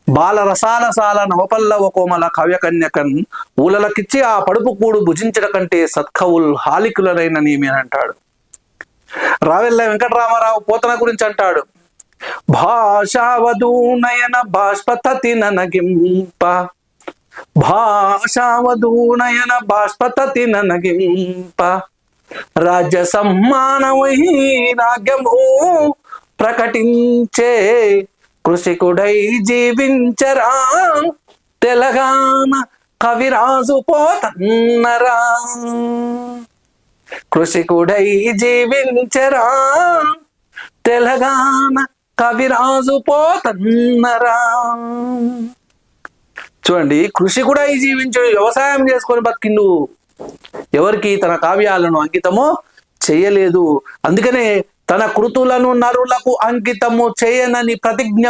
బాల రసాలసాల నవపల్లవ కోమల కవ్యకన్యకన్ ఊలలకిచ్చి ఆ పడుపు కూడు భుజించడం కంటే సత్కవుల్ హాలికులరైన నేమి అని అంటాడు. రావెల్ల వెంకటరామారావు పోతన గురించి అంటాడు, భాషావధూనయన బాష్పతతి ననగింప, భాషావధూనయన బాష్పతతి ననగింప, రాజ్య సమ్మాన వైరాగ్యము ప్రకటించే కృషికుడై జీవించరా తెలంగాణ కవిరాజు పోతన్నరా, కృషికుడై జీవించరా తెలంగాణ కవిరాజు పోతన్నరా. చూడండి, కృషికుడై జీవించడు, వ్యవసాయం చేసుకొని బతికిండు, ఎవరికి తన కావ్యాలను అంకితము చేయలేదు. అందుకనే తన కృతులను నరులకు అంకితము చేయనని ప్రతిజ్ఞ